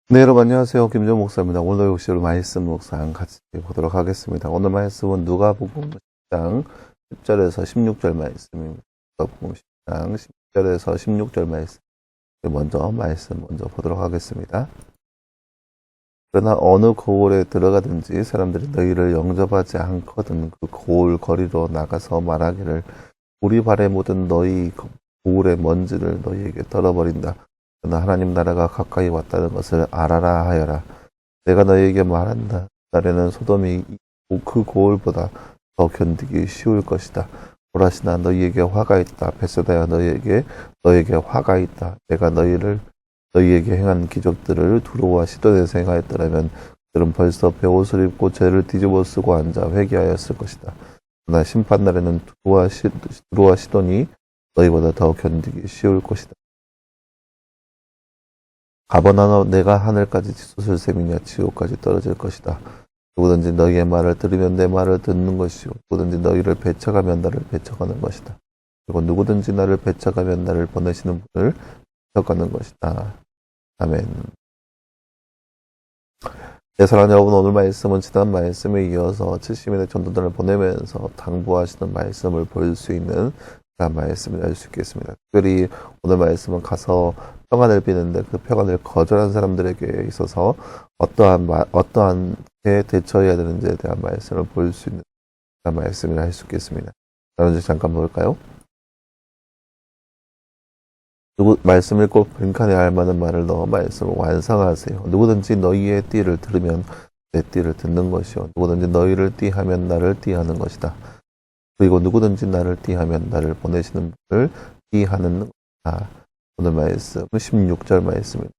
네, 여러분 안녕하세요. 김정 목사입니다. 오늘 역시 말씀 묵상 같이 보도록 하겠습니다. 오늘 말씀은 누가복음 10장 10절에서 16절 말씀입니다. 누가복음 10장 10절에서 16절 말씀. 먼저 보도록 하겠습니다. 그러나 어느 고을에 들어가든지 사람들이 너희를 영접하지 않거든 그 고을 거리로 나가서 말하기를 우리 발에 묻은 너희 고을의 먼지를 너희에게 떨어버린다. 그러나 하나님 나라가 가까이 왔다는 것을 알아라 하여라. 내가 너희에게 말한다. 날에는 소돔이 그 고을보다 더 견디기 쉬울 것이다. 보라시나 너희에게 화가 있다. 베세다야 너희에게 화가 있다. 내가 너희에게 행한 기적들을 두로와 시돈에서 행하였더라면 그들은 벌써 베옷을 입고 죄를 뒤집어 쓰고 앉아 회개하였을 것이다. 그러나 심판날에는 두로와 시돈이 너희보다 더 견디기 쉬울 것이다. 가버나너 내가 하늘까지 치솟을 셈이냐 지옥까지 떨어질 것이다. 누구든지 너희의 말을 들으면 내 말을 듣는 것이요 누구든지 너희를 배척하면 나를 배척하는 것이다. 그리고 누구든지 나를 배척하면 나를 보내시는 분을 배척하는 것이다. 아멘. 네, 사랑하는 여러분, 오늘 말씀은 지난 말씀에 이어서 70인의 전도단을 보내면서 당부하시는 말씀을 볼 수 있는 그런 말씀을 알 수 있겠습니다. 특별히 오늘 말씀은 가서 평안을 비는데 그 평안을 거절한 사람들에게 있어서 어떠한게 대처해야 되는지에 대한 말씀을 볼 수 있는 그런 말씀을 할 수 있겠습니다. 여러분 잠깐 볼까요? 말씀을 꼭 빈칸에 알만한 말을 넣어 말씀을 완성하세요. 누구든지 너희의 띠를 들으면 내 띠를 듣는 것이요 누구든지 너희를 띠하면 나를 띠하는 것이다. 그리고 누구든지 나를 띠하면 나를 보내시는 분을 띠하는 것이다. 오늘 말씀 16절 말씀입니다.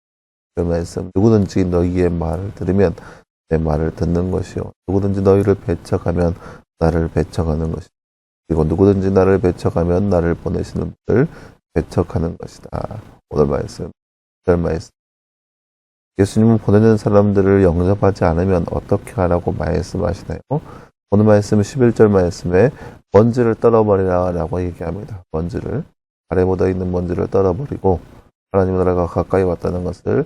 그 말씀 누구든지 너희의 말을 들으면 내 말을 듣는 것이요 누구든지 너희를 배척하면 나를 배척하는 것이다. 그리고 누구든지 나를 배척하면 나를 보내시는 분을 배척하는 것이다. 오늘 말씀 10절 말씀 예수님은 보내는 사람들을 영접하지 않으면 어떻게 하라고 말씀하시나요? 오늘 말씀 11절 말씀에 먼지를 떨어버리라 라고 얘기합니다. 먼지를 발에 묻어있는 먼지를 떨어버리고 하나님 나라가 가까이 왔다는 것을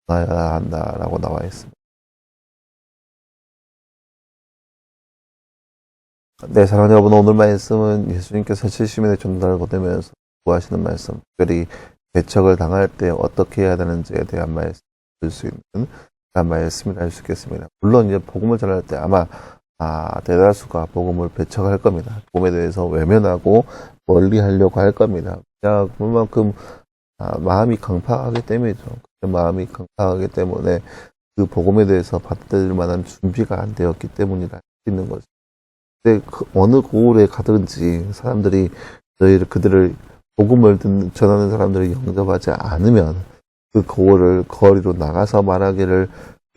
알아야 한다라고 나와 있습니다. 네, 사랑하는 여러분, 오늘 말씀은 예수님께서 70인의 전도단을 보내면서 구하시는 말씀, 특별히 배척을 당할 때 어떻게 해야 되는지에 대한 말씀을 볼 수 있는 그런 말씀을 알 수 있겠습니다. 물론 이제 복음을 전할 때 아마 대다수가 복음을 배척할 겁니다. 복음에 대해서 외면하고 멀리 하려고 할 겁니다. 그만큼 마음이 강팍하기 때문이죠. 마음이 강팍하기 때문에 그 복음에 대해서 받아들일 만한 준비가 안 되었기 때문이라 할 수 있는 거죠. 근데 어느 고을에 가든지 사람들이 그들을 복음을 전하는 사람들을 영접하지 않으면 그 고을을 거리로 나가서 말하기를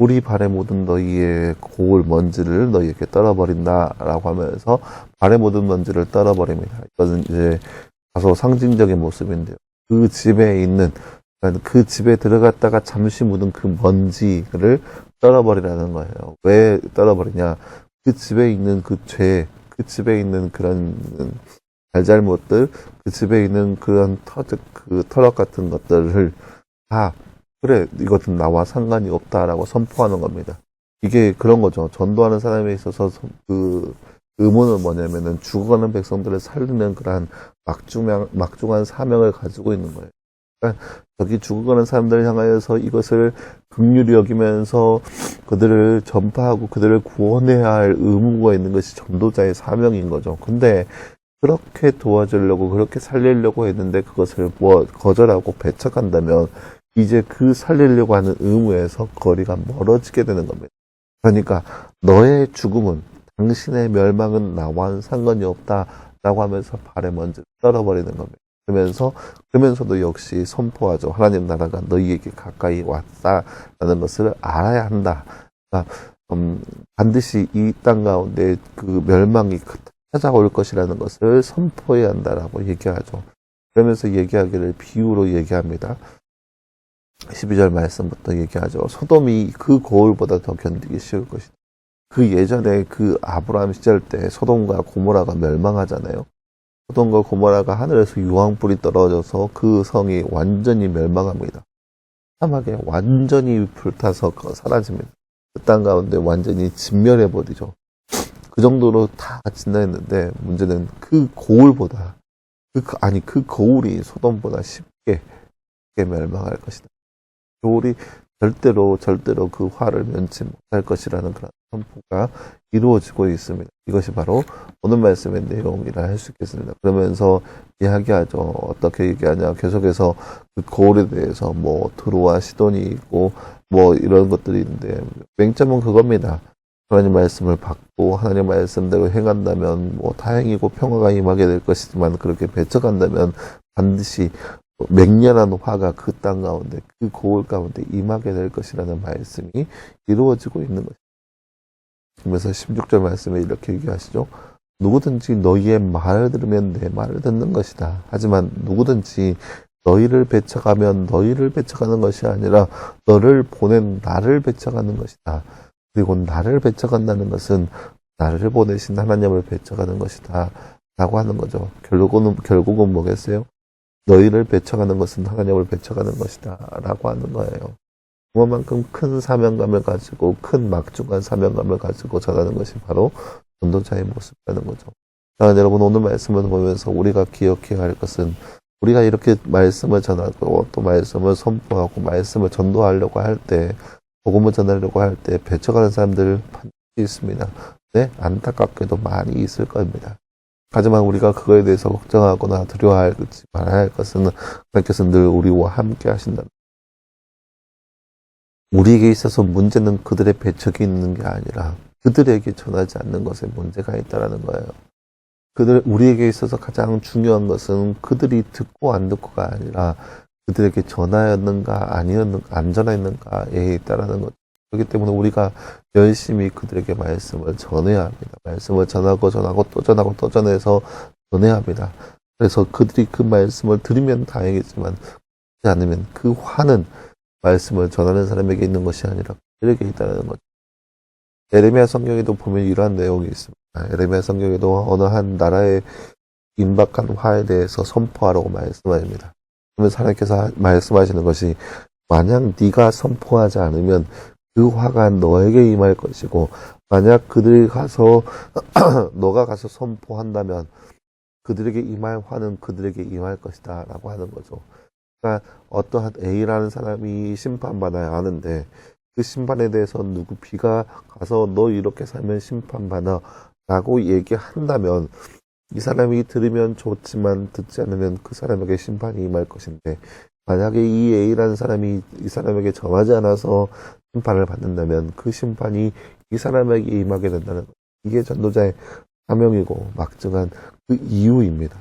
우리 발에 묻은 너희의 고울 먼지를 너희에게 떨어버린다라고 하면서 발에 묻은 먼지를 떨어버립니다. 이것은 이제 다소 상징적인 모습인데요. 그 집에 들어갔다가 잠시 묻은 그 먼지를 떨어버리라는 거예요. 왜 떨어버리냐? 그 집에 있는 그 그 집에 있는 그런 잘잘못들, 그 집에 있는 그런 터럭 같은 것들을 다 그래, 이것은 나와 상관이 없다라고 선포하는 겁니다. 이게 그런 거죠. 전도하는 사람에 있어서 그 의무는 뭐냐면은 죽어가는 백성들을 살리는 그러한 막중한 사명을 가지고 있는 거예요. 그러니까 저기 죽어가는 사람들을 향하여서 이것을 긍휼히 여기면서 그들을 전파하고 그들을 구원해야 할 의무가 있는 것이 전도자의 사명인 거죠. 근데 그렇게 도와주려고 그렇게 살리려고 했는데 그것을 거절하고 배척한다면 이제 그 살리려고 하는 의무에서 거리가 멀어지게 되는 겁니다. 그러니까 너의 죽음은 당신의 멸망은 나와는 상관이 없다라고 하면서 발에 먼지 떨어버리는 겁니다. 그러면서도 역시 선포하죠. 하나님 나라가 너희에게 가까이 왔다라는 것을 알아야 한다. 그러니까 반드시 이 땅 가운데 그 멸망이 찾아올 것이라는 것을 선포해야 한다라고 얘기하죠. 그러면서 얘기하기를 비유로 얘기합니다. 12절 말씀부터 얘기하죠. 소돔이 그 고을보다 더 견디기 쉬울 것이다. 그 예전에 그 아브라함 시절 때 소돔과 고모라가 멸망하잖아요. 소돔과 고모라가 하늘에서 유황불이 떨어져서 그 성이 완전히 멸망합니다. 사막에 완전히 불타서 사라집니다. 그 땅 가운데 완전히 진멸해버리죠. 그 정도로 다 진화했는데 문제는 그 고울보다 그 거울이 소돔보다 쉽게 멸망할 것이다. 거울이 절대로 그 화를 면치 못할 것이라는 그런 선포가 이루어지고 있습니다. 이것이 바로 오늘 말씀의 내용이라 할 수 있겠습니다. 그러면서 이야기하죠. 어떻게 얘기하냐. 계속해서 그 거울에 대해서 뭐 드로아 시돈이 있고 뭐 이런 것들이 있는데 맹점은 그겁니다. 하나님 말씀을 받고 하나님 말씀대로 행한다면 뭐 다행이고 평화가 임하게 될 것이지만 그렇게 배척한다면 반드시 맹렬한 화가 그 땅 가운데 그 고울 가운데 임하게 될 것이라는 말씀이 이루어지고 있는 것입니다. 그래서 16절 말씀에 이렇게 얘기하시죠. 누구든지 너희의 말을 들으면 내 말을 듣는 것이다. 하지만 누구든지 너희를 배척하면 너희를 배척하는 것이 아니라 너를 보낸 나를 배척하는 것이다. 그리고 나를 배척한다는 것은 나를 보내신 하나님을 배척하는 것이다. 라고 하는 거죠. 결국은 뭐겠어요? 너희를 배척하는 것은 하나님을 배척하는 것이다. 라고 하는 거예요. 그만큼 큰 사명감을 가지고 큰 막중한 사명감을 가지고 전하는 것이 바로 전도자의 모습이라는 거죠. 자, 여러분 오늘 말씀을 보면서 우리가 기억해야 할 것은 우리가 이렇게 말씀을 전하고 또 말씀을 선포하고 말씀을 전도하려고 할 때 복음을 전하려고 할 때 배척하는 사람들 반드시 있습니다. 네, 안타깝게도 많이 있을 겁니다. 하지만 우리가 그거에 대해서 걱정하거나 두려워하지 말아야 할 것은 하나님께서 늘 우리와 함께 하신다. 우리에게 있어서 문제는 그들의 배척이 있는 게 아니라 그들에게 전하지 않는 것에 문제가 있다는 거예요. 우리에게 있어서 가장 중요한 것은 그들이 듣고 안 듣고가 아니라 그들에게 전하였는가 안 전하였는가에 있다는 것. 그렇기 때문에 우리가 열심히 그들에게 말씀을 전해야 합니다. 말씀을 전하고 또 전해서 전해야 합니다. 그래서 그들이 그 말씀을 들으면 다행이지만 그렇지 않으면 그 화는 말씀을 전하는 사람에게 있는 것이 아니라 그들에게 있다는 거죠. 에레미야 성경에도 보면 이러한 내용이 있습니다. 에레미야 성경에도 어느 한 나라의 임박한 화에 대해서 선포하라고 말씀합니다. 그러면서 하나님께서 말씀하시는 것이 만약 네가 선포하지 않으면 그 화가 너에게 임할 것이고 만약 그들이 가서 너가 가서 선포한다면 그들에게 임할 화는 그들에게 임할 것이다 라고 하는 거죠. 그러니까 어떠한 A라는 사람이 심판받아야 하는데 그 심판에 대해서 누구 B가 가서 너 이렇게 살면 심판받아 라고 얘기한다면 이 사람이 들으면 좋지만 듣지 않으면 그 사람에게 심판이 임할 것인데 만약에 이 A라는 사람이 이 사람에게 전하지 않아서 심판을 받는다면 그 심판이 이 사람에게 임하게 된다는 것. 이게 전도자의 사명이고 막중한 그 이유입니다.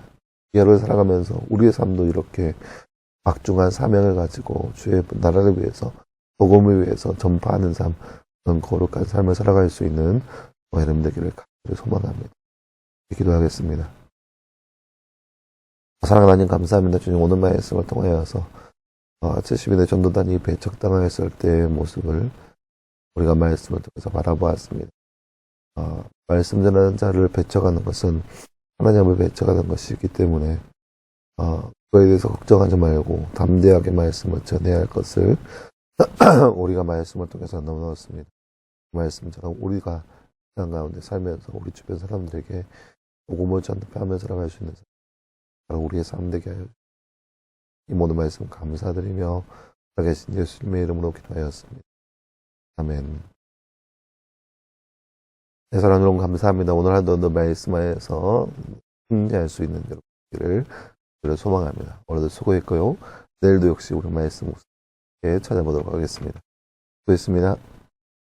예를 살아가면서 우리의 삶도 이렇게 막중한 사명을 가지고 주의 나라를 위해서 복음을 위해서 전파하는 삶, 그런 거룩한 삶을 살아갈 수 있는 여러분 되기를 간절히 소망합니다. 기도하겠습니다. 사랑하는 하나님 감사합니다. 주님 오늘 말씀을 통하여서 70인의 전도단이 배척당했을 때의 모습을 우리가 말씀을 통해서 바라보았습니다. 말씀 전하는 자를 배척하는 것은 하나님을 배척하는 것이기 때문에 그거에 대해서 걱정하지 말고 담대하게 말씀을 전해야 할 것을 우리가 말씀을 통해서 나누었습니다. 그 말씀처럼 우리가 세상 가운데 살면서 우리 주변 사람들에게 복음을 전파하며 살아갈 수 있는 바로 우리의 삶 되게 하여 이 모든 말씀 감사드리며 살아계신 예수님의 이름으로 기도하였습니다. 아멘. 네, 사랑하는 여러분 감사합니다. 오늘 하루도 말씀하여서 승리할 수 있는 여러분들을 소망합니다. 오늘도 수고했고요. 내일도 역시 우리 말씀 찾아보도록 하겠습니다. 수고했습니다.